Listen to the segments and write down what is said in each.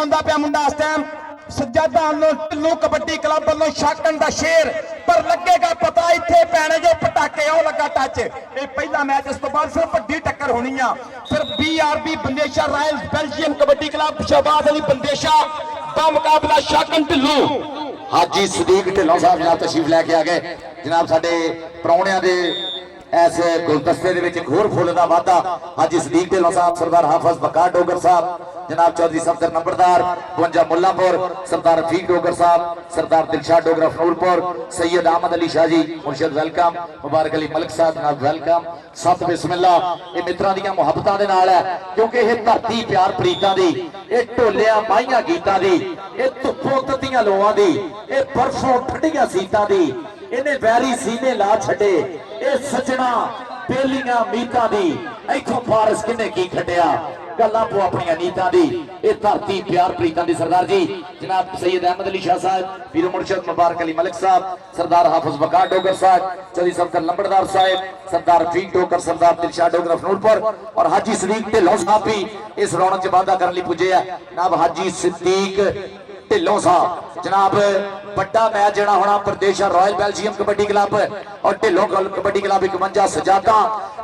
पाउंदा पिया मुंडा इस time सज्जादा Dhillon kabaddi club वालों शाकन दा शेर पर लगेगा पता इत्थे पैने जो पटाके ओ लगा टच ये पहला मैच इस तो बाद फिर वड्डी टक्कर होनी आ फिर BRB Bandesha royals Belgium kabaddi club Shahbaz Ali Bandesha दा मुकाबला शाकन ढिल्लों हाजी सदीक ढिल्लों साहब जनाब तशरीफ लैके आ गए जनाब साडे प्राहुणियां दे इस गुलदस्ते एक होर फुल का वाधा हाजी सदीक ढिल्लों साहब सरदार हाफिज बकार डोगर साहब जनाब चौधरी सफदर नंबरदार 52 मुल्लापुर सरदार रफीक डोगर साहब सरदार दिलशाद डोगर फनूलपुर सैयद अहमद अली शाह जी मुर्शद वेलकम मुबारक अली मलिक साहब जनाब वेलकम सत बिस्मिल्ला ये मित्रां दी मुहब्बतां दे नाल है क्योंकि यह धरती प्यार प्रीतां दी ये ढोलियां माहियां गीतां दी ये धुप्पों तत्तियां लोआं दी ये बर्फों ठंडियां सीतां दी इन्हें वैरी सीने ला छड़े ये सजना बेलियां मीतां दी इथों फारस किने की खटिया गल्लां पो अपनी नीतां दी ये धरती प्यार प्रीतां दी सरदार जी जनाब सैयद अहमद अली शाह साहब पीर मुर्शद मुबारक अली मलिक साहब सरदार हाफिज बकार डोगर साहब चौधरी सफदर लंबड़दार साहब सरदार रफीक डोगर सरदार दिलशाद डोगर फनूलपुर और हाजी सदीक ढिल्लों साहब भी इस रौनक च वाधा करने पुजे है जनाब हाजी सदीक ढिल्लों साहब जनाब बड़ा मैच जड़ा होना प्रदेशा रॉयल बेल्जियम कबड्डी क्लब और ढिल्लों कबड्डी क्लब 51 सजादा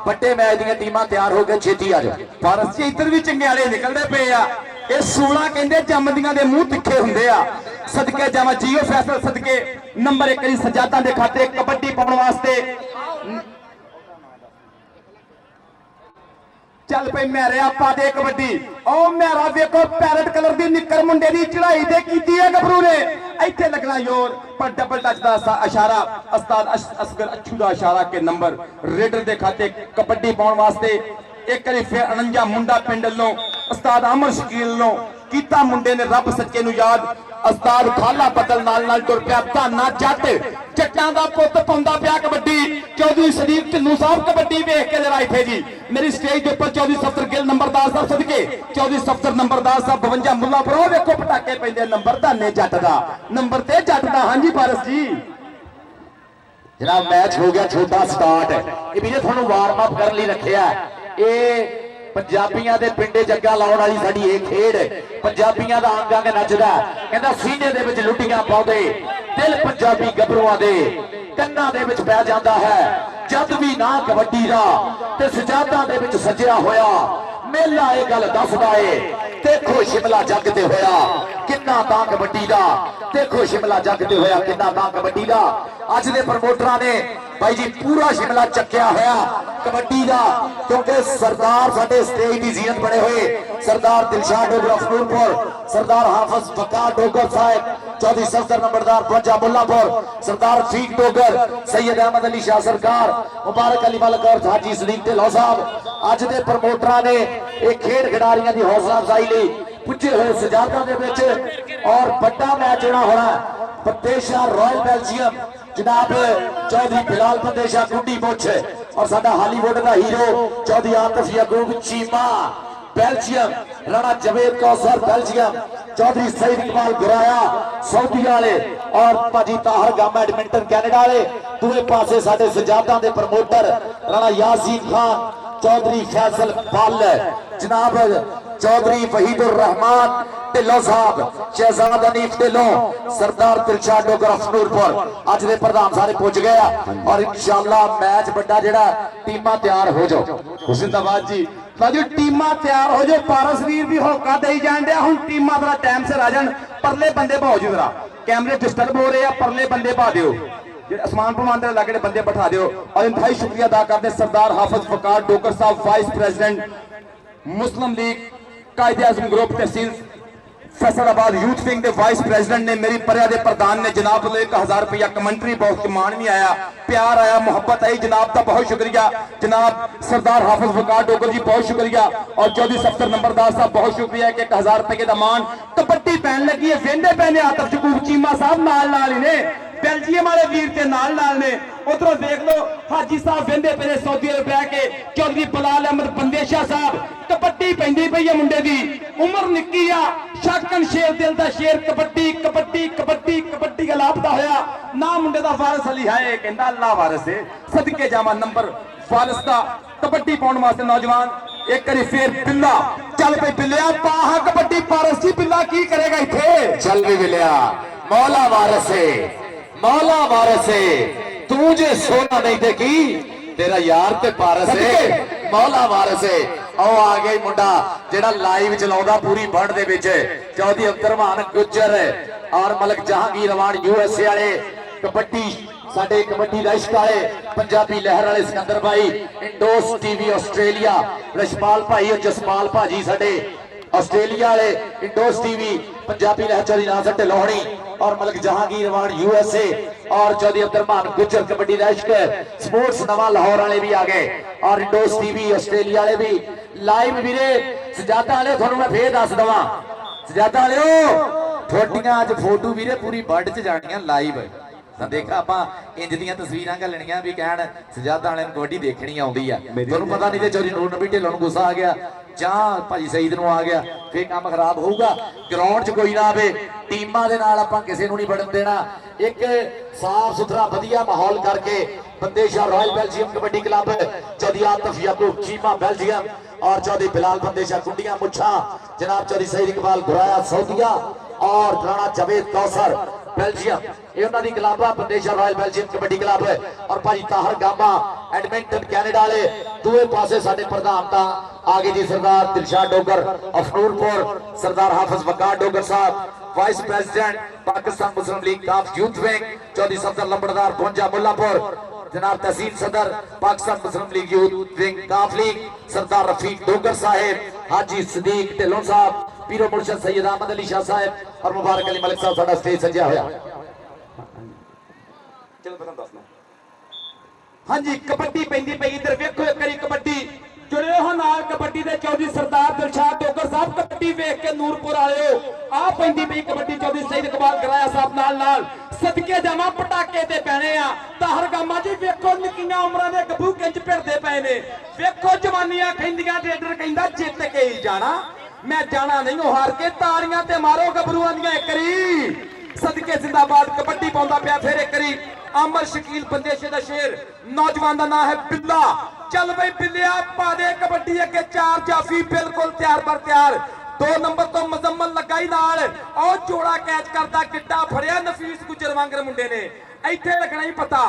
बड़े मैच दी टीमां तैयार हो गए छेती आ जाओ भारत से इधर भी चंगियाड़े निकलते पे आ ये 16 कहंदे जमदियां दे मुंह तिखे हुंदे आ सदके जावा जियो फैसल सदके नंबर 1 सजादा दे खाते कबड्डी पाउण वास्ते चल पे मेरे आपा दे कबड्डी ओ मेरा देखो पैरेट कलर दी निक्कर मुंडे दी चढ़ाई ते कीती है गबरू ने इत्थे लगना जोर पर डबल टच दा इशारा उस्ताद असगर अच्छू दा इशारा के नंबर रेडर दे खाते कबड्डी पाउण वास्ते एक करी फिर 49 मुंडा पिंड लो उस्ताद अमर शकील लो कीता मुंडे ने रब सच्चे नु याद उस्ताद खाला बदल नाल नाल तुर पिया धाना जट जट्टां दा पुੱਤ पाउंदा पिया कबड्डी चौधरी सदीक ढिल्लों साहब कबड्डी वेख के जरा इत्थे जी मेरी स्टेज के ऊपर चौधरी सफदर गिल नंबरदार साहब सदके चौधरी सफदर नंबरदार साहब 52 मुल्लापुर देखो पटाके पैंदे नंबर धाने जट दा नंबर ते जट दा हां जी फारस जी जनाब मैच हो गया छोटा स्टार्ट ये भी थोड़ा वार्म अप करने रखिया ये पंजाबियां दे पिंडे जग्गा लाउण वाली साडी ये खेड पंजाबियां दा अंग अंग नचदा कहंदा सीने दे विच लुटियां पाउंदे दिल पंजाबी गबरूआं दे कन्नां दे विच पै जांदा है जद भी ना कबड्डी दा ते सजादा दे विच सजिया होया मेला ये गल दसदा है देखो शिमला जग ते होया किन्ना तां कबड्डी दा देखो शिमला जग ते होया किन्ना तां कबड्डी दा अज दे प्रमोटरां ने भाई जी पूरा शिमला चक्या होया कबड्डी दा क्योंकि सरदार साडे स्टेज दी जीनत बने हुए सरदार दिलशाद डोगर फनूलपुर सरदार हाफिज बकार डोगर साहब चौधरी सफदर नंबरदार 52 मुल्लापुर सरदार रफीक डोगर सैयद अहमद अली शाह सरकार मुबारक अली मलिक और हाजी सदीक ढिल्लों साहब अज दे प्रमोटरां ने एक खेड खिडारियां दी हौसला अफजाई लई पुजे हुए सजादा दे विच और बड़ा मैच होना होना प्रदेशा रॉयल बेल्जियम जनाब चौधरी बिलाल प्रदेशा गुंडी मुछ और साडा हॉलीवुड का hero Chaudhary Atif Yaqoob Cheema Belgium Rana Javed Kausar Belgium Chaudhary Saeed Iqbal Guraya Saudi वाले और भाजी ताहर गामा एडमिंटन कैनेडा वाले दूसरे पासे साडे सजादा दे प्रमोटर राणा यासीन खान चौधरी फैसल पल जनाब चौधरी वहीदुर रहमान ढिल्लों साहब शहजाद हनीफ ढिल्लों सरदार दिलशाद डोगर फनूलपुर अज दे प्रधान सारे पहुंच गए और इंशाअल्लाह मैच बड़ा जेड़ा टीमां तैयार हो जाओ जिंदाबाद जी बाजू टीमां तैयार हो जाओ पारस वीर भी होका दई जान दिया हुण टीमां जरा टाइम से आ जान परले बंदे भाओ जी जरा कैमरे डिस्टर्ब हो रहे हैं परले बंदे पा दिओ आसमान प्रमाण के लागे बंदे बैठा दिओ और इंतहाई शुक्रिया अदा करते सरदार हाफिज बकार डोगर साहब वाइस प्रेसिडेंट मुस्लिम लीग कायदे आजम ग्रुप तहसील फैसलाबाद यूथ विंग के वाइस प्रेसिडेंट ने मेरी परिया के प्रधान ने जनाब को 1000 रुपया कमेंट्री बहुत मान भी आया प्यार आया मोहब्बत आई जनाब का बहुत शुक्रिया जनाब सरदार हाफिज बकार डोगर जी बहुत शुक्रिया और चौधरी सफदर नंबरदार साहब बहुत शुक्रिया कि 1000 रुपये का मान कबड्डी पैन लगी है वेंदे पैने आतिफ याकूब चीमा साहब नाल ही ने बेल्जियम वाले वीर के नाल ने उधरों देख लो हाजी साहब वेंदे पे सऊदी अरब बह के चौधरी बिलाल अहमद बंदेशा साहब कबड्डी पैंदी पई है मुंडे दी उम्र निक्की आ शाकन शेर दिल दा शेर कबड्डी कबड्डी कबड्डी कबड्डी का लापता होया ना मुंडे दा वारिस अली है कहंदा अल्लाह वारिस है सदके जावा नंबर वारिस दा कबड्डी पाउण वास्ते नौजवान एक बारी फिर बिल्ला चल पे बिल्लिया पाहा कबड्डी पारस जी बिल्ला की करेगा इथे चल भी मिलिया मौला वारस है मौला वारस है तू जे सोना नहीं देखी तेरा यार ते पारस है मौला वारस है आओ आ गया ही मुंडा जेड़ा लाइव चलाउंदा पूरी बंड दे विच चौधरी अब्दुररहमान गुज्जर और मलक जहांगीर अवान यूएसए वाले कबड्डी साडे कबड्डी दा इश्क वाले पंजाबी लहर वाले सिकंदर भाई इंडोस टीवी ऑस्ट्रेलिया रशपाल भाई और जसपाल भाजी साडे ऑस्ट्रेलिया वाले इंडोस टीवी पंजाबी लहर चौधरी नासर ढिलोहणी और मलक जहांगीर अवान यूएसए और चौधरी अब्दुररहमान गुज्जर कबड्डी दा इश्क स्पोर्ट्स नवा लाहौर वाले भी आ गए और इंडोस टीवी ऑस्ट्रेलिया वाले भी लाइव वीरे सजादा वाले थानू मैं फिर दस दवां सजादा वालिओ थोड़ियां अज फोटो वीरे पूरी वर्ल्ड च जाणियां लाइव ਤਾਂ ਦੇਖਾ ਆਪਾਂ ਇੰਜ ਦੀਆਂ ਤਸਵੀਰਾਂ ਘੱਲਣੀਆਂ ਵੀ ਕਹਿਣ ਸਜਾਦਾ ਵਾਲਿਆਂ ਨੂੰ ਕਬੱਡੀ ਦੇਖਣੀ ਆਉਂਦੀ ਆ ਤੁਹਾਨੂੰ ਪਤਾ ਨਹੀਂ ਤੇ ਚੌਧਰੀ ਨੂਰ ਨਬੀ ਢਿੱਲੋਂ ਨੂੰ ਗੁੱਸਾ ਆ ਗਿਆ ਜਾਂ ਭਾਜੀ ਸਈਦ ਨੂੰ ਆ ਗਿਆ ਫੇਰ ਕੰਮ ਖਰਾਬ ਹੋਊਗਾ ਗਰਾਊਂਡ 'ਚ ਕੋਈ ਨਾ ਆਵੇ ਟੀਮਾਂ ਦੇ ਨਾਲ ਆਪਾਂ ਕਿਸੇ ਨੂੰ ਨਹੀਂ ਵੜਨ ਦੇਣਾ ਇੱਕ ਸਾਫ ਸੁਥਰਾ ਵਧੀਆ ਮਾਹੌਲ ਕਰਕੇ Bandesha Royal Belgium Kabaddi Club Chaudhary Atif Yaqoob Cheema Belgium और चौधरी बिलाल बंदेशा कुंडिया मुछा जनाब चौधरी सईद इकबाल गुराया सऊदिया और राणा जावेद कौसर बेल्जियम ये उन्होंने दी क्लब है Bandesha royal Belgium kabaddi club है और भाई ताहर गामा एडमिंटन कैनेडा वाले दूए पासे साडे प्रधान ता आगे जी सरदार दिलशाद डोगर अफनूरपुर सरदार हाफिज वकार डोगर साहब वाइस प्रेसिडेंट पाकिस्तान मुस्लिम लीग काफ यूथ विंग चौधरी सफदर लंबड़दार भुंजा मुल्लापुर जनाब तहसीन सदर पाकिस्तान मुस्लिम लीग यूथ विंग काफ लीग सरदार रफीक डोगर साहेब हाजी सदीक ढिल्लों साहब पीरो मुर्शद सैयद अहमद अली शाह साहब और मुबारक अली मलिक साहब साडा स्टेज सजिया होया चलो बता दसना हां जी कबड्डी पैंदी पई इधर वेखो एक करी कबड्डी जुड़े हो नाल कबड्डी दे चौधरी सरदार दिलशाद डोगर साहब कबड्डी वेख के नूरपुर वालिओ आ पैंदी पई कबड्डी चौधरी सईद इकबाल कराया साहब नाल सदके जावा पटाके ते पैने आ ताहर गामा जी वेखो निक्कियां उमरां दे गब्बू किंज भिड़दे पए ने वेखो जवानियां खैंदियां रेडर कहंदा जिੱਤ के ही जाना मैं जाना नहीं हार के तालियां ते मारो गबरूआं दियां एक करी सदके जिंदाबाद कबड्डी पाउंदा पिया फिर एक करी अमर शकील बंदेशे दा शेर नौजवान दा नाम है बिल्ला चल बई बिल्लिया पा दे कबड्डी अगे चार जाफी बिल्कुल तैयार पर तैयार 2 नंबर तो मुजम्मल लगाई नाल और जोड़ा कैच करदा किड्डा फड़िया नफीस गुजर वांगर मुंडे ने ਇੱਥੇ ਲੱਗਣਾ ਹੀ ਪਤਾ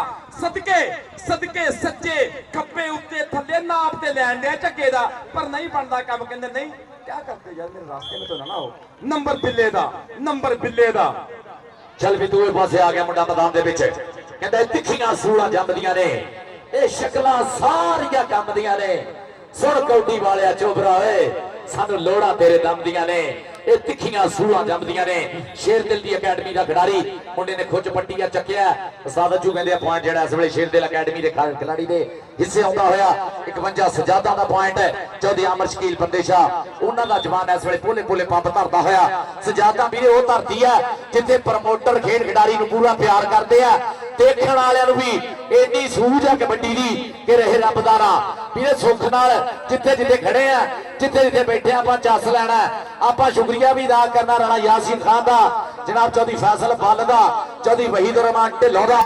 ਸਦਕੇ ਸਦਕੇ ਸੱਜੇ ਖੱਬੇ ਉੱਤੇ ਥੱਲੇ ਨਾਪ ਤੇ ਲੈਣ ਦੇ ਝੱਗੇ ਦਾ ਪਰ ਨਹੀਂ ਬਣਦਾ ਕੰਮ ਕਹਿੰਦੇ ਨਹੀਂ ਕੀ ਕਰਦੇ ਯਾਰ ਮੇਰੇ ਰਾਸਤੇ ਵਿੱਚ ਨਾ ਹੋ ਨੰਬਰ ਬਿੱਲੇ ਦਾ चल भी दूए पासे आ गया मुंडा मैदान दे विच कहंदा तिखियां सूलां जमदियां ने ये शक्लां सारियां कंबदियां ने सुन कौडी वालिया चोबरा ओए सानू लोड़ा तेरे दमदियां ने ये तिखियां सूलां जमदियां ने शेर दिल दी अकैडमी दा खिडारी मुंडे ने खुज पट्टिया चक्किया उस्ताद अज्जू कहंदे पॉइंट जेड़ा इस वेले शेर दिल अकैडमी दे खिलाड़ी दे हिस्से आउंदा होया 51 सजादा दा पॉइंट है चौधरी अमर शकील बंदेशा उन्हां दा जवान इस वेले पोले पोले पंप धरदा होया सजादा वीरे ओ धरती है जिथे प्रमोटर खेड खिडारी नूं पूरा प्यार करदे आ देखण वालियां नूं भी एनी सूझ है कबड्डी दी कि रहे रब दा ना वीरे सुख नाल जिथे जिथे खड़े आ जिथे जिथे बैठे आपां चस लैणा आपां शुक्रिया भी अदा करना राणा यासीन खान दा जनाब चौधरी फैसल बल दा चौधरी वहीद रहमान ढिल्लों दा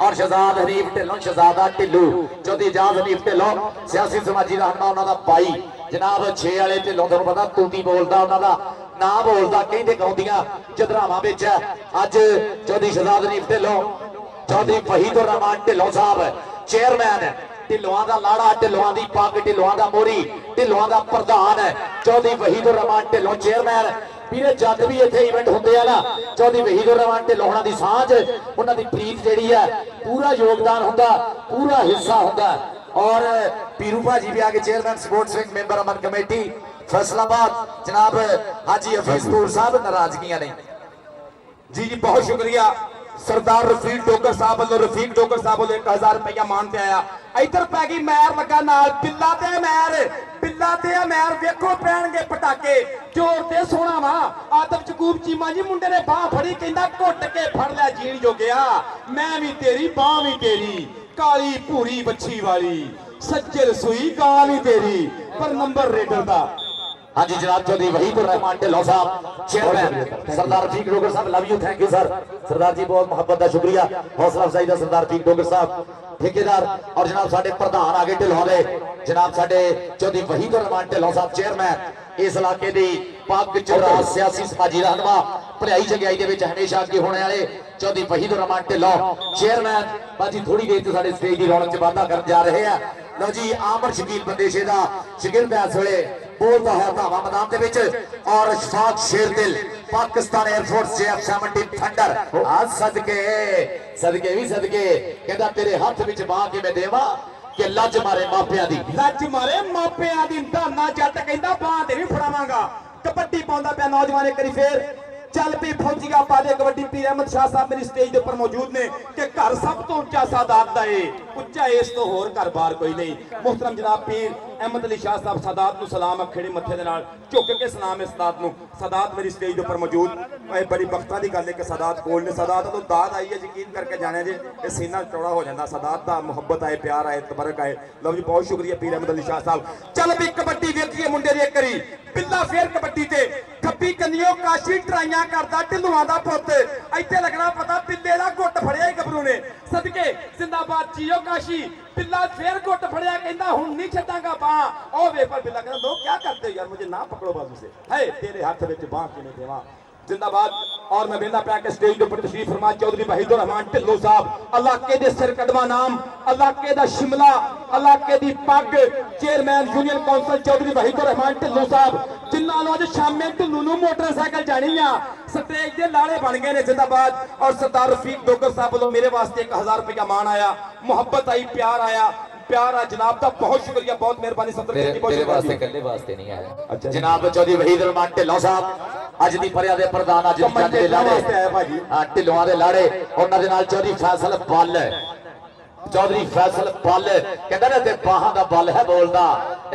और शहजाद हनीफ ढिल्लों शहजादा ढिल्लू चौधरी जाद हनीफ ढिल्लों सियासी समाजी रहनुमा उन्हां दा भाई जनाब 6 वाले ढिल्लों तुहानूं पता तूती बोलदा उन्हां दा ना बोलदा कहंदे गाउंदियां जदरावां विच अज चौधरी शहजाद हनीफ ढिल्लों चौधरी वहीद रहमान ढिल्लों साहब चेयरमैन ढिल्लों दा लाड़ा ढिल्लों दी पग ढिल्लों दा मोरी ढिल्लों दा प्रधान चौधरी वहीद रहमान ढिल्लों चेयरमैन ਵੀਰੇ जद भी इत्थे इवेंट होंदे आ ना चौधरी वहीद रहमान ढिल्लों होणां दी सांझ उन्हां दी प्रीत जिहड़ी है पूरा योगदान हुंदा पूरा हिस्सा हुंदा और पीरू भाजी भी आगे चेयरमैन स्पोर्ट्स विंग मेंबर अमन कमेटी फैसलाबाद जनाब हाजी हफीज तूर साहब नाराजगियां नहीं जी बहुत शुक्रिया सरदार रफीक डोगर साहब वालों रफीक डोगर साहब वालों 1000 रुपया मान ते आया इधर पै गई मैर लगा नाल बिल्ला ते मैर वेखो पैणगे पटाके जोर ते सोना वा आदम चकूब चीमा जी मुंडे ने बाह फड़ी कहंदा घुट के फड़ लिया जीण जो गया मैं भी तेरी बाह भी तेरी काली भूरी बच्छी वाली सज्जर सुई गां भी तेरी पर नंबर रेडर दा हाँ जी जनाब चौधरी वहीद रहमान ढिल्लों साहब chairman Sardar Rafiq Dogar Sahab love you thank you sir Sardar ji बहुत मोहब्बत का शुक्रिया हौसला अफजाई का सरदार रफीक डोगर साहब ठेकेदार और जनाब साडे प्रधान आगे ढिल्लों दे जनाब साडे चौधरी वहीद रहमान ढिल्लों साहब चेयरमैन इस इलाके की पग चौड़ा सियासी समाजी रहनुमा भलाई जगह के हमेशा अगे होने वाले चौधरी वहीद रहमान ढिल्लों चेयरमैन बाजी थोड़ी देर से स्टेज की रौनक च वाधा कर जा रहे हैं। लो जी आमर शकील बंदेशे का शगिर्द इस वेले बोलता है धावा मैदान के विच और शफाक शेरदिल पाकिस्तान एयरफोर्स JF-17 थंडर आज सदके सदके भी सदके कहता तेरे हाथ विच बाह के मैं देवा कि लज मारे मापिया दी लज मारे मापिया दी धाना जट कहता बाह ते नहीं फड़ावांगा कबड्डी पाउंदा पिया नौजवान एक बारी फिर चल पी फौजीगा पा दे कबड्डी पीर अहमद शाह साहब मेरी स्टेज के ऊपर मौजूद ने कि घर सब तो उच्चा सादात दा है उच्चा इस तो होर घर बार कोई नहीं। मोहतरम जनाब पीर अहमद अली शाह साहब सादात नु सलाम अखेड़े मत्थे दे नाल झुक के सलाम है सादात नु। सादात मेरी स्टेज के ऊपर मौजूद बड़ी बख्तां दी गल है कि सादात कोल ने सादात तो दाद आई है यकीन करके जाने जे ये सीना चौड़ा हो जाता सादात दा मुहब्बत आए प्यार आए तबरक आए। लो जी बहुत शुक्रिया पीर अहमद अली शाह साहब। चल भी कबड्डी वेखिए मुंडे दी करी पिल्ला फेर कबड्डी ते खब्बी कन्नियो काशी ट्राइयां करदा ढिल्लुआं दा पुੱਤ ਇੱਥੇ लगना पता पिल्ले दा गुੱਟ फड़िया गबरू ने सदके जिंदाबाद जियो काशी पिल्ला फिर गुੱਟ फड़िया कहंदा हुण नहीं छड्डांगा बाह ओ वे पर पिल्ला कहंदा लोग क्या करते हो यार मुझे ना पकड़ो बाजू से है तेरे हाथ विच बाह किवें देवां जिंदाबाद। और मैं बेंदा पिया के स्टेज पर तशरीफ फरमा चौधरी वहीद रहमान ढिल्लों साहब इलाके दे सिर कदमा नाम इलाके दा शिमला इलाके दी पग chairman union council Chaudhry Waheed Rehman Dhillon sahab जिन्ना नु अज शामे ढिल्लू नु मोटरसाइकिल जानी आ स्टेज दे लाड़े बन गए ने जिंदाबाद। और सरदार रफीक डोगर साहब वालों मेरे वास्ते 1000 रुपया मान आया मुहब्बत आई प्यार आया प्यार जनाब का बहुत शुक्रिया बहुत मेहरबानी तेरे वास्ते कल्ले वास्ते नहीं आया। अच्छा जनाब चौधरी वहीद रहमान ढिल्लों साहब अज दी परिया दे प्रधान अज जज दे लाड़े ढिल्लों दे लाड़े उन्हां दे नाल चौधरी फैसल बल चौधरी फैसल बल कहंदा ना ते बाहां दा बल है बोलदा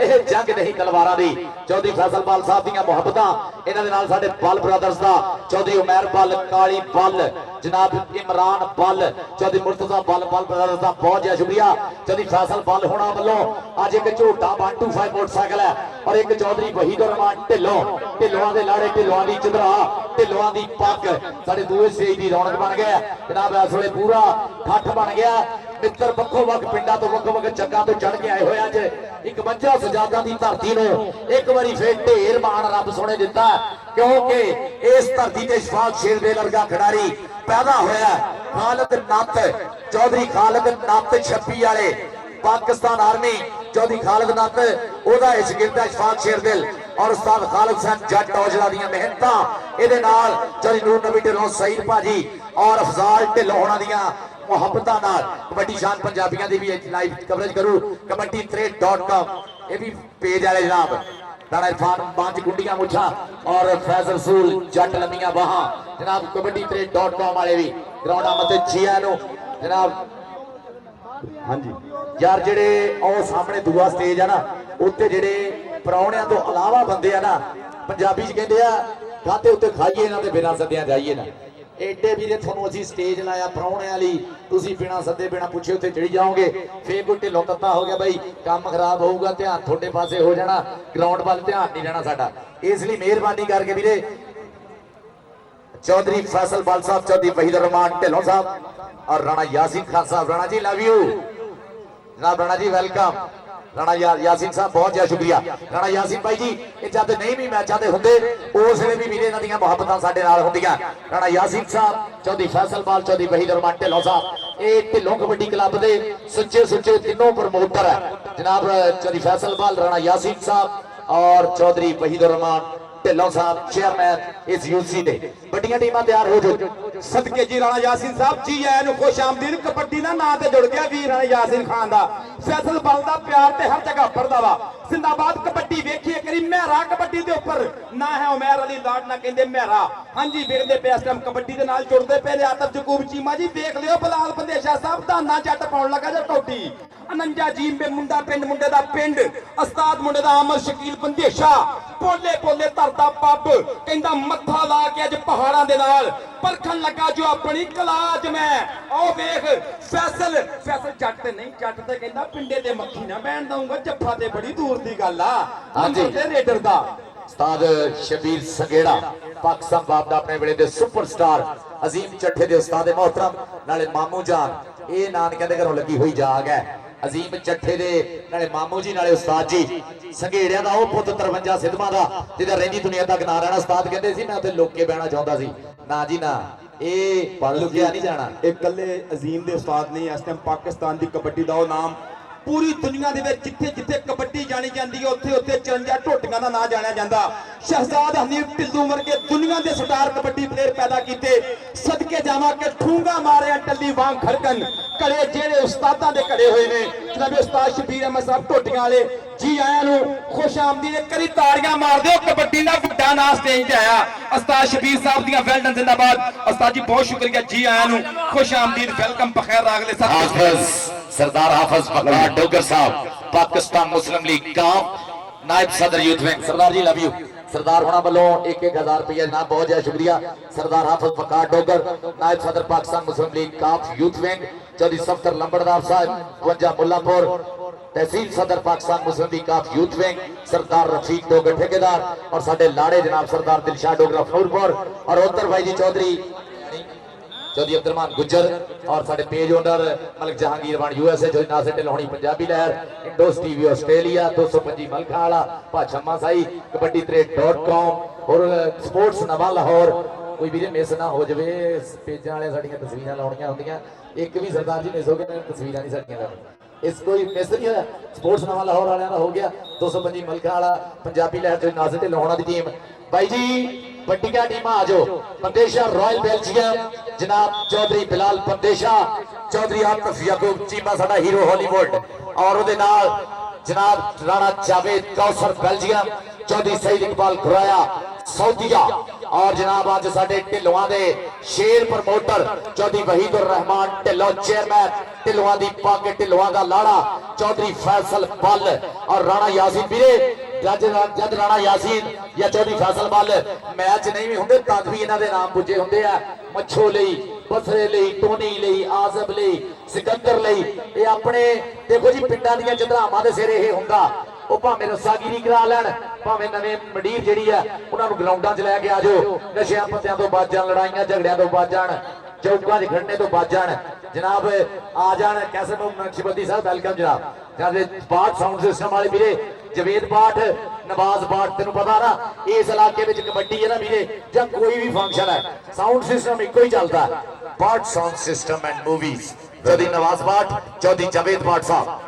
ਇਹ जंग नहीं तलवारां दी। चौधरी फैसल बल साहब ਦੀਆਂ ਮੁਹੱਬਤਾਂ ਇਹਨਾਂ ਦੇ ਨਾਲ ਸਾਡੇ बल ब्रदर्स ਦਾ चौधरी उमैर बल काली बल जनाब इमरान बल चौधरी मुर्तजा बल ब्रदर्स ਦਾ बहुत ज्यादा शुक्रिया। चौधरी फैसल बल होना वालों अज एक झोटा 125 मोटरसाइकिल है और एक चौधरी वहीद रहमान ढिल्लों दे लाड़े ढिल्लों दी चंद्रा ढिल्लों दी पग साडे दूए स्टेज दी रौनक बन गया जनाब। इस वेले पूरा ठठ बन गया मित्र वक्खो वक् पिंडां तो वक्खो वक् जग्गां तो चढ़ के आए हुए अज 51 सजादा की धरती नूं एक बारी फिर ढेर मान रब सोने दिता क्योंकि इस धरती ते शफाक शेरदिल वर्गा खिडारी पैदा होया खालिद नत चौधरी खालिद नत छप्पी वाले पाकिस्तान आर्मी चौधरी खालिद नत ओदा शागिर्द है शफाक शेरदिल और उस्ताद खालिद हसन जट औजला दी मेहनतां इहदे नाल चौधरी नूर नबी ढिल्लों सईद भाजी और अफजाल ढिल्लों होना दियां मुहब्बतां नाल कबड्डी शान पंजाबियां दी भी लाइव कवरेज करूं kabaddi3.com ये भी पेज वाले जनाब राणा इरफान पांच गुंडियां मुछा और फैजल रसूल जट लम्मियां बाहां जनाब kabaddi3.com वाले भी ग्राउंडा मते जिया नु जनाब। हाँ जी यार जेडे ओ सामने दूआ स्टेज है ना उत्ते जेडे परौणियां तो अलावा बंदे आ ना पंजाबी च कहंदे आ खाते उत्ते खाइए ना ते बिना सद्दियां जाइए ना एडे वीरे थानू असीं स्टेज लाया परौणियां लई तुसीं बिना सद्दे बिना पुछे उत्ते चढ़ी जाओगे फिर कोई ढिल्लों तत्ता हो गया भाई काम खराब होऊगा ध्यान थोड़े पासे हो जाना ग्राउंड वाल ध्यान नहीं जाना साडा इसलिए मेहरबानी करके वीरे चौधरी फैसल बल साहब चौधरी वहीद रहमान ढिल्लों साहब और राणा यासीन खान साहब राणा जी लव यू जनाब राणा जी वेलकम राणा यासीन साहब बहुत ज्यादा शुक्रिया। राणा यासीन भाई जी ये जब नहीं भी मैचों के होंगे उस वे भी वीरे इन्हां दीयां मुहब्बतां साडे नाल होंदियां। राणा यासीन साहब चौधरी फैसल बल चौधरी वहीद रहमान ढिल्लों साहब ये ढिल्लों कबड्डी क्लब के सुचे तीनों प्रमोटर है जनाब चौधरी फैसल बल राणा यासीन साहब और चौधरी वहीद रहमान ढिल्लों साहब चेयरमैन इस यूसी दे बड़ियां टीमां तैयार हो जो सदके जी राणा यासीन साहब जी आए नु खुश आमदीद कबड्डी ना नाम ते जुड़ गया वीर राणा यासीन खान दा फैसल बल दा प्यार ते हर जगह भरदा वा जिंदाबाद कबड्डी वेखिए करी मेहरा कबड्डी दे ऊपर ना है उमैर अली लाड ना कहंदे मेहरा। हां जी वेखदे पे इस टाइम कबड्डी दे नाल जुड़दे पे ने आतफ जकूब चीमा जी देख लियो बलाल बंदेशा साहब दाना जट पाउण लगा जे टोटी अनंजा जी में मुंडा पिंड मुंडे दा पिंड उस्ताद मुंडे दा अमर शकील बंदेशा पोले पोले तरदा पब कहंदा मत्था ला के अज पहाड़ां दे नाल परखन लगा जो अपनी कलाज में ओ वेख फैसल जट ते नहीं जट ते कहंदा पिंडे ते मक्खी ना बैण दूंगा जफ्फा ते बड़ी दूर दी गल आ। हां जी रेडर दा उस्ताद शबीर संगेड़ा पाकिस्तान बाप दा अपने वेले दे सुपरस्टार अजीम चट्ठे दे उस्ताद मोहतरम नाले मामू जान ये नानकियां दे घरों लगी हुई जाग है ਅਜ਼ੀਮ ਚੱਠੇ ਦੇ ਨਾਲੇ ਮਾਮੂ ਜੀ ਨਾਲੇ ਉਸਤਾਦ ਜੀ ਸੰਘੇੜਿਆਂ ਦਾ ਉਹ ਪੁੱਤ 53 ਸਿੱਧਵਾਂ ਦਾ ਜਿਹਦਾ ਰਹਿੰਦੀ ਦੁਨੀਆ ਤੱਕ ਨਾਂ ਰਹਿਣਾ। ਉਸਤਾਦ ਕਹਿੰਦੇ ਸੀ ਮੈਂ ਉੱਥੇ ਲੁੱਕ ਕੇ ਬਹਿਣਾ ਚਾਹੁੰਦਾ ਸੀ, ਨਾ ਜੀ ਨਾ, ਇਹ ਲੁਕਿਆ ਨਹੀਂ ਜਾਣਾ। ਇਹ ਇਕੱਲੇ ਅਜ਼ੀਮ ਦੇ ਉਸਤਾਦ ਨਹੀਂ, ਇਸ ਟਾਈਮ ਪਾਕਿਸਤਾਨ ਦੀ ਕਬੱਡੀ ਦਾ ਉਹ ਨਾਮ ਪੂਰੀ ਦੁਨੀਆ ਦੇ ਵਿੱਚ ਜਿੱਥੇ ਜਿੱਥੇ ਕਬੱਡੀ ਜਾਣੀ ਜਾਂਦੀ ਹੈ ਉੱਥੇ ਉੱਥੇ 54 ਢੋਟੀਆਂ ਦਾ ਨਾਂ ਜਾਣਿਆ ਜਾਂਦਾ। ਸ਼ਹਿਜ਼ਾਦ ਹਨੀਫ ਢਿੱਲੋਂ ਵਰਗੇ ਦੁਨੀਆ ਦੇ ਸਟਾਰ ਕਬੱਡੀ ਪਲੇਅਰ ਪੈਦਾ ਕੀਤੇ। ਸਦਕੇ ਜਾਵਾਂ ਕਿ ਠੂੰਗਾ ਮਾਰਿਆ ਟੱਲੀ ਵਾਂਗ ਖੜਕਣ ਘੜੇ ਜਿਹੜੇ ਉਸਤਾਦਾਂ ਦੇ ਘੜੇ ਹੋਏ ਨੇ। ਜਨਾਬ ਉਸਤਾਦ ਸ਼ਬੀਰ ਅਹਿਮਦ ਸਾਹਿਬ ਢੋਟੀਆਂ ਵਾਲੇ, ਜੀ ਆਇਆਂ ਨੂੰ, ਖੁਸ਼ ਆਮਦੀਦ। ਇੱਕ ਵਾਰੀ ਤਾੜੀਆਂ ਮਾਰ ਦਿਓ, ਕਬੱਡੀ ਦਾ ਵੱਡਾ ਨਾਂ ਸਟੇਜ ਤੇ ਆਇਆ। ਉਸਤਾਦ ਸ਼ਬੀਰ ਸਾਹਿਬ ਦੀਆਂ ਵੈਲਡਨ ਜ਼ਿੰਦਾਬਾਦ। ਉਸਤਾਦ ਜੀ ਬਹੁਤ ਸ਼ੁਕਰੀਆ, ਜੀ ਆਇਆਂ ਨੂੰ, ਖੁਸ਼ ਆਮਦੀਦ, ਵੈਲਕਮ, ਬਖੈਰ ਰਾਗਲੇ हाफिज सरदार हाफिज फकार डोगर साहब, पाकिस्तान मुस्लिम लीग काफ, नायब सदर youth wing. Sardar ji love you. सरदार होना वालों 1-1000 रुपया जनाब, बहुत ज्यादा शुक्रिया। सरदार हाफिज फकार डोगर, नायब सदर पाकिस्तान मुस्लिम लीग काफ यूथ विंग। चौधरी सफ्तर लंबड़दार साहब 52 मुल्लापुर, तहसील सदर पाकिस्तान मुस्लिम लीग काफ यूथ विंग। सरदार रफीक डोगर ठेकेदार और साडे लाड़े जनाब सरदार दिलशाद डोगर अफनूरपुर और उधर भाई जी चौधरी अब्दुलरहमान गुज्जर और साडे page owner Malik Jahangir one USA जो नासिर ढिल्लोनी पंजाबी लहर इंडोस टीवी ऑस्ट्रेलिया 225 मलखा वाला भाषा साई कबड्डी .com और स्पोर्ट्स नवा लाहौर। कोई भी मिस ना हो जाए, पेजा वाले साडियां तस्वीरां लाउणियां हुंदियां, एक भी सरदार जी मिस हो गए तस्वीरां नहीं साडियां लाउणियां। इस कोई मिस नहीं होया। स्पोर्ट्स नवा लाहौर वालियां दा हो गया 225 मलखा वाला पंजाबी लहर जो नासिर ढिल्लोना दी टीम। भाई जी बड़िया टीमां आ जाओ। पंदेशा रॉयल बेल्जियम जनाब चौधरी बिलाल पंदेशा, चौधरी आतिफ याकूब चीमा साडा हीरो हॉलीवुड और उहदे नाल जनाब राणा जावेद कौसर बेल्जियम, चौधरी सईद इकबाल खुराया सऊदीया और जनाब अज साडे ढिल्लों दे शेर प्रमोटर चौधरी वहीदुर रहमान ढिल्लों चेयरमैन, ढिल्लों दी पग ढिल्लों दा लाड़ा चौधरी फैसल बल और राणा यासीन वीरे। जद राणा यासीन या चौधरी फैसल बल मैच नहीं भी होंगे तद भी इन्हां दे नाम पुजे होंगे आ। मच्छो लई, बसरे लई, टोनी लई, आजम लई, सिकंदर लई। ये अपने देखो जी पिंडां दीयां चंद्रामां दे सिर ये हुंदा ਉਹ ਭਾਵੇਂ ਰੱਸਾਗੀਰੀ ਕਰਾ ਲੈਣ, ਭਾਵੇਂ ਨਵੇਂ ਮੰਡੀਰ ਜਿਹੜੀ ਆ ਉਹਨਾਂ ਨੂੰ ਗਰਾਊਂਡਾਂ 'ਚ ਲੈ ਕੇ ਆ ਜਾਓ, ਨਸ਼ਿਆਂ ਪੱਤਿਆਂ ਤੋਂ ਬਚ ਜਾਣ, ਲੜਾਈਆਂ ਝਗੜਿਆਂ ਤੋਂ ਬਚ ਜਾਣ, ਚੌਕਾਂ 'ਚ ਖੜਨੇ ਤੋਂ ਬਚ ਜਾਣ। ਜਨਾਬ ਆ ਜਾਣ ਕੈਸੇ ਨਕਸ਼ਬੰਦੀ ਸਾਹਿਬ, ਵੈਲਕਮ ਜਨਾਬ। ਜਨਾਬ ਬਾਟ ਸਾਊਂਡ ਸਿਸਟਮ ਵਾਲੇ ਵੀਰੇ ਜਵੇਦ ਬਾਟ, ਨਵਾਜ਼ ਬਾਟ, ਤੈਨੂੰ ਪਤਾ ਨਾ ਇਸ ਇਲਾਕੇ ਵਿੱਚ ਕਬੱਡੀ ਹੈ ਨਾ ਵੀਰੇ ਜਾਂ ਕੋਈ ਵੀ ਫੰਕਸ਼ਨ ਹੈ ਸਾਊਂਡ ਸਿਸਟਮ ਇੱਕੋ ਹੀ ਚੱਲਦਾ, Butt sound system and movies. Chaudhary Nawaz Butt, Chaudhary Javed Butt Sahib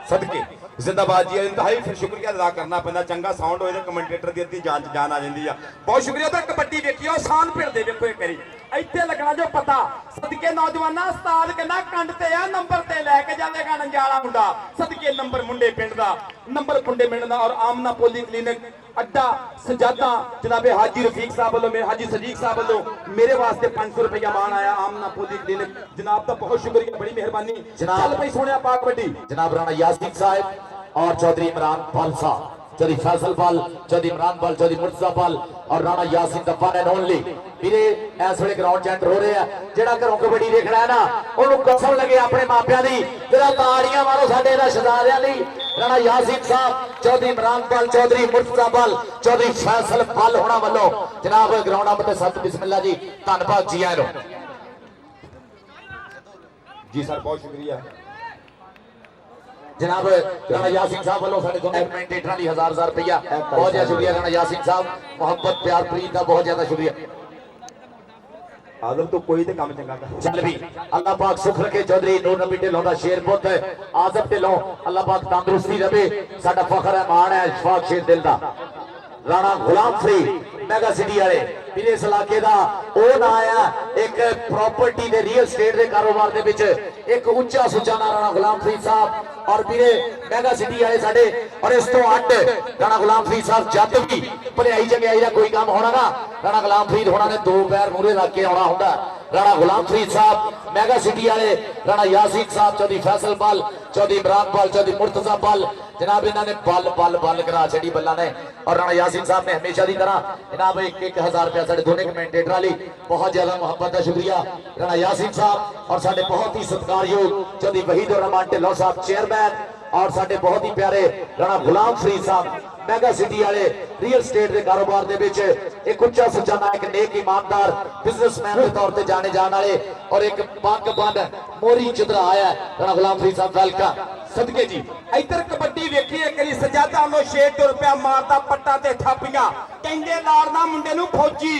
सदके जिंदाबाद जी। इंतहाई फिर शुक्रिया अदा करना पैंदा, चंगा साउंड होए तो कमेंटेटर दी अद्धी जान आ जाती है। बहुत शुक्रिया। तो कबड्डी वेखियो आसान भिड़दे वेखो एक बारी ਇੱਥੇ ਲੱਗਣਾ ਜੋ ਪਤਾ। ਸਦਕੇ ਨੌਜਵਾਨਾਂ ਉਸਤਾਦ ਕਹਿੰਦਾ ਕੰਡ ਤੇ ਆ ਨੰਬਰ ਤੇ ਲੈ ਕੇ ਜਾਵੇਗਾ ਨੰਜਾਲਾ ਮੁੰਡਾ। ਸਦਕੇ ਨੰਬਰ ਮੁੰਡੇ ਪਿੰਡ ਦਾ, ਨੰਬਰ ਪੁੰਡੇ ਪਿੰਡ ਦਾ ਔਰ ਆਮਨਾ ਪੋਲੀ ਕਲੀਨਿਕ अड्डा सजादा जनाबे हाजी रफीक साहब वालों, मेरे हाजी सदीक साहब वालों मेरे वास्ते 500 रुपया मान आया आमना पोली क्लिनिक। जनाब का बहुत शुक्रिया, बड़ी मेहरबानी जनाब। भाई सोने पाक कबड्डी जनाब राणा यासीन साहब और चौधरी इमरान बल साहब, चौधरी फैसल बल, चौधरी इमरान बल, चौधरी मुर्तजा बल और Rana Yasin the one and only ਵੀਰੇ ਇਸ ਵੇਲੇ ਗਰਾਊਂਡ 'ਚ ਐਂਟਰ ਹੋ ਰਹੇ ਆ। ਜਿਹੜਾ ਘਰੋਂ ਕਬੱਡੀ ਦੇਖਣਾ ਹੈ ਨਾ ਉਹਨੂੰ ਕਸਮ ਲੱਗੇ ਆਪਣੇ ਮਾਪਿਆਂ ਦੀ, ਜਿਹੜਾ ਤਾੜੀਆਂ ਮਾਰੋ ਸਾਡੇ ਇਹਨਾਂ ਸ਼ਹਜ਼ਾਦਿਆਂ ਲਈ। ਰਾਣਾ यासीन साहब, चौधरी इमरान बल, चौधरी मुर्तजा बल, चौधरी फैसल बल होना वालों जनाब ग्राउंड नंबर 7 बिस्मिल्ला जी। धन्यवाद जी आए जी सर, बहुत शुक्रिया जनाब। राणा यासीन साहब वालों साढ़े दोनों कमेंटेटर लिए 1000 रुपया बहुत ज्यादा शुक्रिया। राणा यासीन साहब मोहब्बत प्यार प्रीत का बहुत ज्यादा शुक्रिया। आजम तो कोई तो काम चंगा कर चल भी अल्लाह पाक सुख रखे। चौधरी नूर नबी ढिल्लों का शेर पुत आजम ढिल्लों, अल्लाह पाक तंदुरुस्ती रवे। साडा फखर है, मान है इशफाक शेर दिल दा। राणा गुलाम फ्री मैगा सिटी वाले ਵੀਰੇ ਇਸ ਇਲਾਕੇ ਦਾ ਉਹ ਨਾਂ ਆ ਇੱਕ ਪ੍ਰਾਪਰਟੀ ਦੇ ਰੀਅਲ ਸਟੇਟ ਦੇ ਕਾਰੋਬਾਰ ਦੇ ਵਿੱਚ ਇੱਕ ਉੱਚਾ ਸੁੱਚਾ ਨਾਂ ਰਾਣਾ ਗੁਲਾਮ ਫਰੀਦ ਸਾਹਿਬ ਔਰ ਵੀਰੇ ਮੈਗਾ ਸਿਟੀ ਵਾਲੇ ਸਾਡੇ। ਔਰ ਇਸ ਤੋਂ ਅੱਡ ਰਾਣਾ ਗੁਲਾਮ ਫਰੀਦ ਸਾਹਿਬ ਜਦ ਵੀ ਭਲਾਈ ਚੰਗਿਆਈ ਦਾ ਕੋਈ ਕੰਮ ਹੋਣਾ ਨਾ ਰਾਣਾ ਗੁਲਾਮ ਫਰੀਦ ਹੋਣਾ ਨੇ ਦੋ ਪੈਰ ਮੂਹਰੇ ਰੱਖ ਕੇ ਆਉਣਾ ਹੁੰਦਾ। राणा गुलाम फरीद साहब मैगा सिटी वाले, राणा यासीन साहब, चौधरी फैसल बल, चौधरी इमरान बल, चौधरी मुर्तजा बल। जनाब इन्होंने बल बल बल करा छड़ी बल्ला ने। और राणा यासीन साहब ने हमेशा की तरह जनाब 1-1000 रुपया साढ़े दोनों कमेंटेटर वाली बहुत ज्यादा मुहब्बत का शुक्रिया। राणा यासीन साहब और साढ़े बहुत ही सत्कारयोग चौधरी वहीदुर रहमान ढिल्लों साहब चेयरमैन और साढ़े बहुत ही प्यारे राणा गुलाम फरीद साहब ਮੈਗਾ ਸਿਟੀ ਵਾਲੇ ਰੀਅਲ ਸਟੇਟ ਦੇ ਕਾਰੋਬਾਰ ਦੇ ਵਿੱਚ ਇੱਕ ਉੱਚਾ ਸੁਚਾਨਾ ਇੱਕ ਨੇਕ ਇਮਾਨਦਾਰ ਬਿਜ਼ਨਸਮੈਨ ਦੇ ਤੌਰ ਤੇ ਜਾਣੇ ਜਾਣ ਵਾਲੇ ਔਰ ਇੱਕ ਪੱਗ-ਬੰਦ ਮੋਰੀ ਚੁਧਰਾ ਆਇਆ ਰਾਣਾ ਗੁਲਾਮ ਫਰੀਦ ਸਾਹਿਬ ਵੈਲਕਮ ਸਦਕੇ ਜੀ। ਇੱਧਰ ਕਬੱਡੀ ਵੇਖੀਏ ਕਰੀ ਸਜਾਦਾ ਨੂੰ 6 ਰੁਪਇਆ ਮਾਰਦਾ ਪੱਟਾ ਤੇ ਥਾਪੀਆਂ ਕਹਿੰਦੇ ਲਾੜਨਾ ਮੁੰਡੇ ਨੂੰ ਫੌਜੀ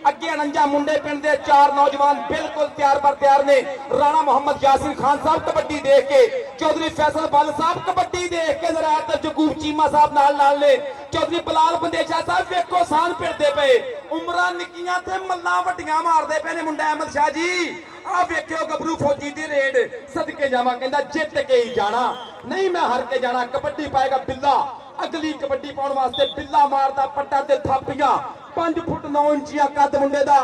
ਅੱਗੇ 49 ਮੁੰਡੇ ਪਿੰਡ ਦੇ 4 ਨੌਜਵਾਨ ਬਿਲਕੁਲ ਤਿਆਰ ਬਰ ਤਿਆਰ ਨੇ। ਰਾਣਾ ਮੁਹੰਮਦ ਯਾਸੀਨ ਖਾਨ ਸਾਹਿਬ ਕਬੱਡੀ ਦੇਖ ਕੇ, ਚੌਧਰੀ ਫੈਸਲ ਬੱਲ ਸਾਹਿਬ ਕਬੱਡੀ ਦੇਖ ਕੇ ਜ਼ਰਾ ਤੇ ਜਗੂਬ ਚੀਮਾ ਸਾਹਿਬ ਨਾਲ ਨੇ। ਚੌਧਰੀ ਬਲਾਲ ਬੰਦੇਸ਼ਾ ਸਾਹਿਬ ਵੇਖੋ ਸਾਨ ਫਿਰਦੇ ਪਏ, ਉਮਰਾਂ ਨਿੱਕੀਆਂ ਤੇ ਮੱਲਾਂ ਵੱਡੀਆਂ ਮਾਰਦੇ ਪਏ ਨੇ ਮੁੰਡਾ ਅਹਿਮਦ ਸ਼ਾਹ ਜੀ। ਆ ਵੇਖਿਓ ਗੱਭਰੂ ਫੌਜੀ ਦੀ ਰੇਡ ਸਦਕੇ ਜਾਵਾਂ ਕਹਿੰਦਾ ਜਿੱਤ ਕੇ ਹੀ ਜਾਣਾ, ਨਹੀਂ ਮੈਂ ਹਾਰ ਕੇ ਜਾਣਾ। ਕਬੱਡੀ ਪਾਏਗਾ ਬਿੱਲਾ, ਅਗਲੀ ਕਬੱਡੀ ਪਾਉਣ ਵਾਸਤੇ ਬਿੱਲਾ ਮਾਰਦਾ ਪੱਟਾ ਤੇ ਥਾਪੀਆਂ। 5 ਫੁੱਟ 9 ਇੰਚੀਆਂ ਕੱਦ ਮੁੰਡੇ ਦਾ,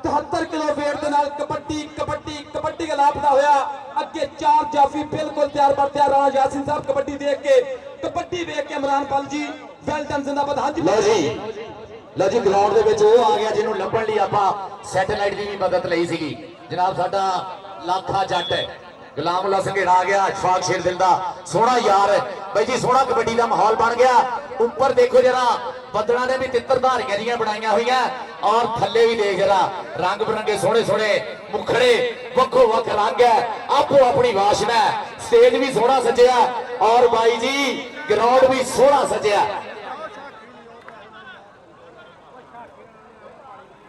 73 ਕਿਲੋ weight ਦੇ ਨਾਲ ਕਬੱਡੀ ਗਲਾਫਦਾ ਹੋਇਆ। ਅੱਗੇ 4 ਜਾਫੀ ਬਿਲਕੁਲ ਤਿਆਰ ਬਰ ਤਿਆਰ। ਰਾਣਾ ਯਾਸੀਨ ਸਾਹਿਬ ਕਬੱਡੀ ਦੇਖ ਕੇ ਇਮਰਾਨ ਪਲ ਜੀ ਵੈਲਡਨ ਜ਼ਿੰਦਾਬਾਦ। ਹਾਂਜੀ ਲਓ ਜੀ ਗਰਾਊਂਡ ਦੇ ਵਿੱਚ ਉਹ ਆ ਗਿਆ ਜਿਹਨੂੰ ਲੱਭਣ ਲਈ ਆਪਾਂ ਸੈਟੇਲਾਈਟ ਦੀ ਵੀ ਮਦਦ ਲਈ ਸੀਗੀ। ਜਨਾਬ ਸਾਡਾ ਲਾਖਾ ਜੱਟ ਗੁਲਾਮ ਅੱਲਾ ਸੰਘੇੜਾ ਆ ਗਿਆ, ਅਸ਼ਫਾਕ ਸ਼ੇਰ ਦਿਲ ਦਾ ਸੋਹਣਾ ਯਾਰ ਬਾਈ ਜੀ। ਸੋਹਣਾ ਕਬੱਡੀ ਦਾ ਮਾਹੌਲ ਬਣ ਗਿਆ। ਉੱਪਰ ਦੇਖੋ ਜਰਾ ਬੱਦਲਾਂ ਨੇ ਵੀ ਤਿੱਤਰ ਧਾਰੀਆਂ ਜੀਆਂ ਬਣਾਈਆਂ ਹੋਈਆਂ ਔਰ ਥੱਲੇ ਵੀ ਦੇਖ ਜਰਾ ਰੰਗ ਬਰੰਗੇ ਸੋਹਣੇ ਮੁਖੜੇ ਵੱਖੋ ਵੱਖ ਰੰਗ ਹੈ, ਆਪੋ ਆਪਣੀ ਵਾਸ਼ਨਾ। ਸਟੇਜ ਵੀ ਸੋਹਣਾ ਸਜਿਆ ਔਰ ਬਾਈ ਜੀ ਗਰਾਊਂਡ ਵੀ ਸੋਹਣਾ ਸਜਿਆ।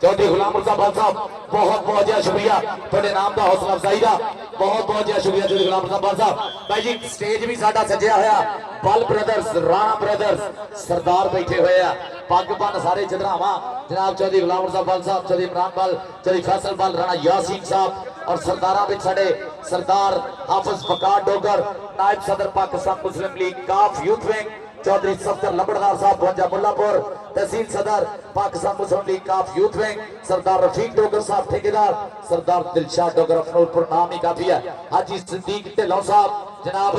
चौधरी गुलाम मुर्जा बल साहब बहुत बहुत ज्यादा शुक्रिया थोड़े नाम का हौसला अफजाई का बहुत ज्यादा शुक्रिया चौधरी गुलाम मुर्जा बल साहब। भाई जी स्टेज भी साडा सजिया होया, बल ब्रदर्स राणा ब्रदर्स सरदार बैठे हुए हैं, पग बन सारे चढ़ावा जनाब चौधरी गुलाम मुर्जा बल साहब, चौधरी इमरान बल, चौधरी फैसल बल, राणा यासीन साहब और सरदारा में साडे सरदार हाफिज फकार डोगर, नायब सदर पाकिस्तान मुस्लिम लीग काफ यूथ विंग चौधरी सफदर लबड़दार साहब भुंजा मुल्लापुर, तहसील सदर पाकिस्तान मुस्लिम लीग काफ यूथ विंग सरदार रफीक डोगर साहब ठेकेदार, सरदार दिलशाद डोगर अफनूरपुर नाम ही काफी है, हाजी सिद्दीक ढिल्लों साहब, जनाब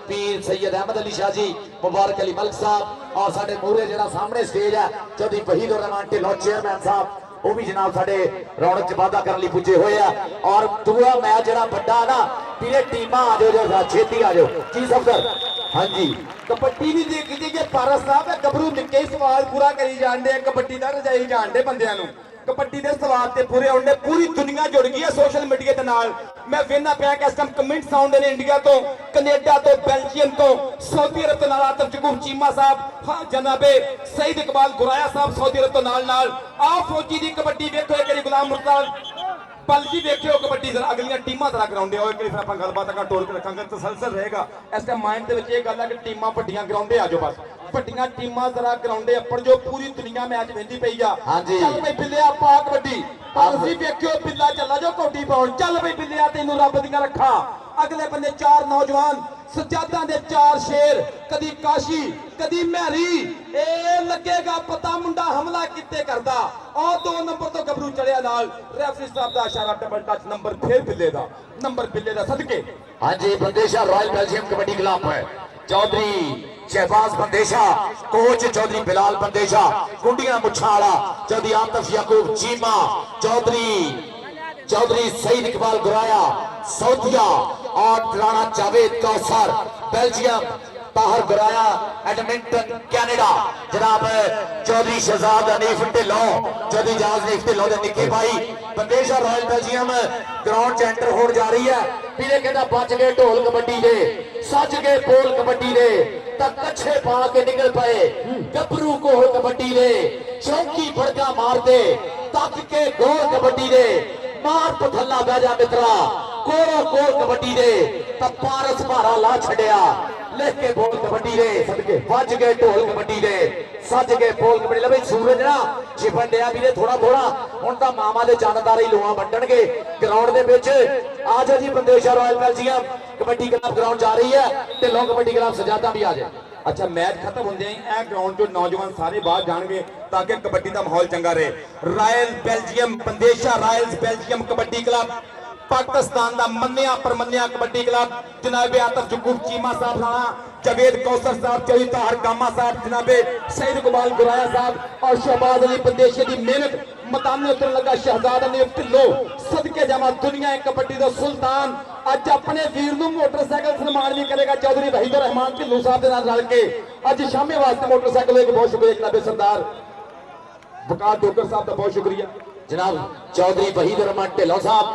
पीर सैयद अहमद अली शाह जी, मुबारक अली मलिक साहब और साडे मूहरे जिहड़ा सामने स्टेज है चौधरी वहीद उर रहमान ढिल्लों चेयरमैन साहब, वो भी जनाब साडे रौनक च वाधा करने लिए पुजे हुए हैं। और दूआ मैच जिहड़ा वड्डा ना पीरे टीमां आ जाओ जरा छेती आ जाओ जी सफदर। हाँ जी कबड्डी भी देखी जी कि पारस साहब गबरू निक्के सवाल पूरा करी जाते हैं, कबड्डी का रजाई जानते बंदियां नूं। कबड्डी के सवाल ते पूरे होने, पूरी दुनिया जुड़ गई है सोशल मीडिया के नाल। मैं वेखना पिया कि इस टाइम कमेंट्स आउंदे ने इंडिया तो, कनेडा तो, बेल्जियम तो, सऊदी अरब तो नाल आतफ जगूब चीमा साहब, हाँ जनाबे सईद इकबाल गुराया साहब सऊदी अरब तो नाल आ फौजी दी कबड्डी वेखो एक गुलाम मुर्तजा पल जी देखियो कबड्डी जरा अगलियां टीमां जरा ग्राउंडे होए कि फिर ਆਪਾਂ ਗੱਲਬਾਤ का टोर के रखांगे तसलसल रहेगा। इस टाइम माइंड ਦੇ ਵਿੱਚ ਇਹ ਗੱਲ ਹੈ ਕਿ ਟੀਮਾਂ ਵੱਡੀਆਂ ਗਰਾਊਂਡੇ ਆ ਜਾਓ, ਬਸ ਵੱਡੀਆਂ ਟੀਮਾਂ ਜਰਾ ਗਰਾਊਂਡੇ ਅੱਪੜ ਜੋ ਪੂਰੀ ਦੁਨੀਆ ਮੈਚ ਵੇਂਦੀ ਪਈ ਆ। ਚੱਲ ਬਈ ਬਿੱਲਿਆ ਪਾ ਕਬੱਡੀ ਅਸੀਂ ਵੇਖਿਓ ਬਿੱਲਾ ਚੱਲਾ ਜੋ ਕੋਟੀ ਪਾਉਣ, ਚੱਲ ਬਈ ਬਿੱਲਿਆ ਤੈਨੂੰ ਰੱਬ ਦੀਆਂ ਰੱਖਾਂ। अगले बंदे 4 नौजवान सजादा दे 4 शेर, कदी काशी कदी मैरी, ए लगेगा पता मुंडा हमला किते करदा। और 2 नंबर तो गबरू चढ़िया नाल रेफरी साहब दा इशारा डबल टच नंबर फिर बिल्ले दा नंबर बिल्ले दा सदके। हां जी Bandesha royal Belgium kabaddi club है, चौधरी शहबाज बंदेशा कोच, चौधरी बिलाल बंदेशा कुंडियां मुछाड़ा, चौधरी आतफ याकूब चीमा, चौधरी सईद इकबाल गुराया सऊदिया और Rana Javed Kausar Belgium, Tahir Guraya Edmonton Canada, जनाब चौधरी शहजाद हनीफ ढिल्लों, चौधरी जाज हनीफ ढिल्लों दे निक्के भाई। बंदेशा रॉयल बेल्जियम ग्राउंड च एंटर होने जा रही है। पीले कहता बच गए ढोल कबड्डी दे, सज गए बोल कबड्डी दे, तक कच्छे पा के निकल पाए गबरू कोल कबड्डी दे, चौकी फड़का मारते तक के गोल कबड्डी दे, मार पथला बह जा मित्रा कोरो कोल कबड्डी दे, तब पारस भारा ला छड़िया लेके बोल कबड्डी दे, सदके बज गए ढोल कबड्डी दे, सज गए बोल कबड्डी। ले सूरज ना छिपन दिया भी थोड़ा हुण तां मामा दे जानदार ही लोहा वंडणगे ग्राउंड दे विच। आ जाओ जी Bandesha royal Belgium kabaddi Club ground जा रही है, ढिल्लों कबड्डी क्लब सजादा भी आ जाए। अच्छा मैच खत्म होंदे ही ग्राउंड जो नौजवान सारे बाहर जाएंगे ताकि कबड्डी का माहौल चंगा रहे। Royal Belgium Bandesha royal Belgium kabaddi club Pakistan का मन्निया परमन्निया कबड्डी क्लब, जनाब आतफ जगूब चीमा साहब, राणा जावेद कौसर साहब, चौधरी ताहर गामा साहब, जनाब सईद इकबाल गुराया साहब और शहबाज अली बंदेशे की मेहनत मताने उतर लगा शहजाद ने ढिल्लों सदके जावा दुनिया कबड्डी का सुल्तान ਅੱਜ ਆਪਣੇ ਵੀਰ ਨੂੰ ਮੋਟਰਸਾਈਕਲ ਸਨਮਾਨ ਵੀ ਕਰੇਗਾ ਚੌਧਰੀ ਵਹੀਦ ਰਹਿਮਾਨ ਢਿੱਲੋਂ ਸਾਹਿਬ ਦੇ ਨਾਲ ਰਲ ਕੇ। ਅੱਜ ਸ਼ਾਮੇ ਵਾਸਤੇ ਮੋਟਰਸਾਈਕਲ ਇੱਕ ਬਹੁਤ ਸ਼ੁਕਰੀਆ ਜਨਾਬੇ ਸਰਦਾਰ ਵਕਾਰ ਡੋਗਰ ਸਾਹਿਬ ਦਾ ਬਹੁਤ ਸ਼ੁਕਰੀਆ। जनाब चौधरी वहीद रहमान ढिल्लों साहब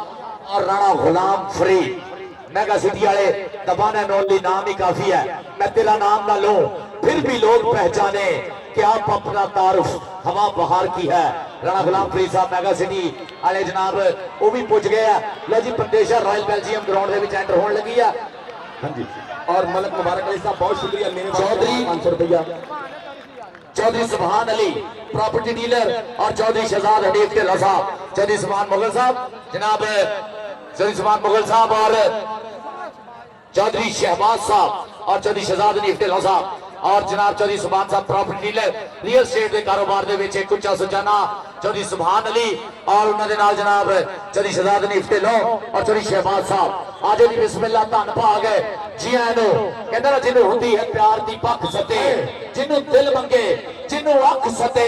और राणा गुलाम फरीद मेगा सिटी वाले दबाना नौली नाम ही काफी है। मैं तेरा नाम ना लूं फिर भी लोग पहचाने कि आप अपना तारुफ हवा बहार की है। राणा गुलाम फरीद साहब मेगा सिटी वाले जनाब वो भी पुज गए हैं। लो जी पंदेशा रॉयल बेल्जियम ग्राउंड के एंटर होने लगी है। हाँ जी और मलक मुबारक अली साहब बहुत शुक्रिया। मेरे चौधरी 500 रुपया। चौधरी सुभान अली प्रॉपर्टी डीलर और चौधरी शहजाद हनीफ ढिल्लों साहब, चौधरी सुभान मुगल साहब जनाब चौधरी सुभान मुगल साहब और चौधरी शहबाज साहब और चौधरी शहजाद हनीफ ढिल्लों साहब और जनाब चौधरी सुभान साहब प्रॉपर्टी डीलर रियल एस्टेट के कारोबार दे विच कुचा सुजाना चौधरी सुभान अली और उन्होंने नाल जनाब चौधरी शहजाद हनीफ ढिल्लों और चौधरी शहबाज साहब। आज जी बिस्मिल्लाह धन भाग जी आनू कहंदा ना जिन्हों हुंदी है प्यार दी पख सते जिन्हों दिल मंगे जिन्हों अख सते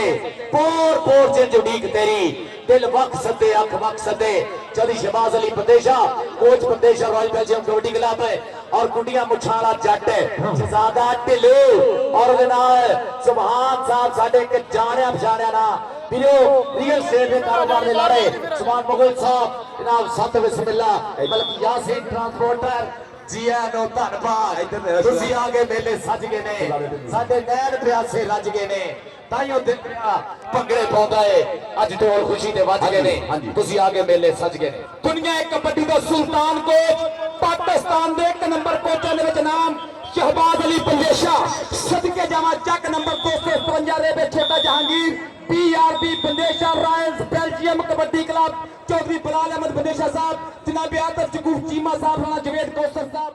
पोर पोर जिंज उड़ीक तेरी दिल वख सते अख वख सते। Chaudhry Shahbaz Ali Bandesha coach Bandesha royal Belgium kabaddi club है और कुंडिया मुछाला जट शहजादा ढिल्लों और उहदे नाल सुभान साहब साडे एक जाणिया पछाणिया ना वीरो रियल एस्टेट के कारोबार दे लाड़े सुभान मुगल साहब जनाब सत बिस्मिल्लाह बल्कि यासीन ट्रांसपोर्टर जी आनो धन्नवाद। तुसी आगे मेले सज गए ने साडे नैन प्यासे रज गए ने ताइयों दिन भंगड़े पाउंदा है अज ढोल खुशी दे वज गए ने तुसी आगे मेले सज गए ने। दुनिया एक कबड्डी का सुल्तान कोच पाकिस्तान दे 1 नंबर कोचां दे विच नाम शहबाज अली बंदेशा सदके जावा चक नंबर 257 रेबे छोटा Jahangir PRB Bandesha royals Belgium kabaddi club Chaudhry Bilal Ahmed Bandesha sahab जनाब आतिफ जगूफ चीमा साहब राणा जवेद कौसर साहब।